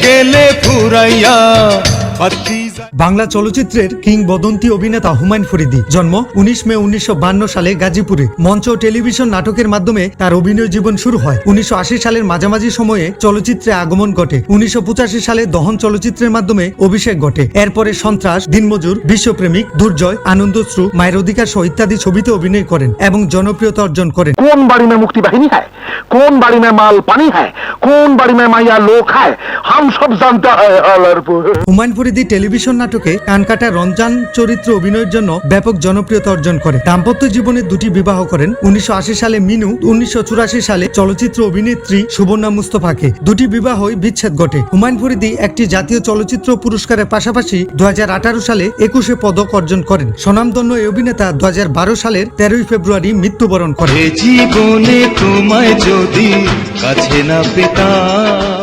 গেলে ফুরাইয়া। বাংলা চলচ্চিত্রের কিংবদন্তি অভিনেতা হুমায়ুন ফরিদী। জন্ম 19 মে 1952 সালে গাজীপুরে। মঞ্চ ও টেলিভিশন নাটকের মাধ্যমে তার অভিনয় জীবন শুরু হয়। 1980 সালের মাঝামাঝি সময়ে চলচ্চিত্রে আগমন ঘটে। 1985 সালে দহন চলচ্চিত্রের মাধ্যমে অভিষেক ঘটে। এরপরে সন্ত্রাস, দিনমজুর, বিশ্বপ্রেমিক, দুর্জয়, আনন্দশ্রু, মায়ের অধিকার সহ ইত্যাদি ছবিতে অভিনয় করেন এবং জনপ্রিয়তা অর্জন করেন। কোন বাড়ি में मुक्ति বাহিনী है, কোন বাড়ি में माल पानी है, কোন বাড়ি में माया लोग है, हम सब जानता है। হুমায়ুন ফরিদী টেলিভিশন নাটকে কানকাটা রমজান চরিত্রে অভিনয়ের জন্য ব্যাপক জনপ্রিয়তা অর্জন করে। দাম্পত্য জীবনে দুটি বিবাহ করেন। 1980 সালে মিনু, 1984 সালে চলচ্চিত্র অভিনেত্রী সুবর্ণা মুস্তফাকে। দুটি বিবাহই বিচ্ছেদ ঘটে। হুমায়ুন ফরিদী একটি জাতীয় চলচ্চিত্র পুরস্কারের পাশাপাশি 2018 সালে 21 পদক অর্জন করেন। স্বনামধন্য এই অভিনেতা 2012 সালের 13 ফেব্রুয়ারি মৃত্যুবরণ করেন। জীবনে তোমায় যদি কাছে না পেতাম।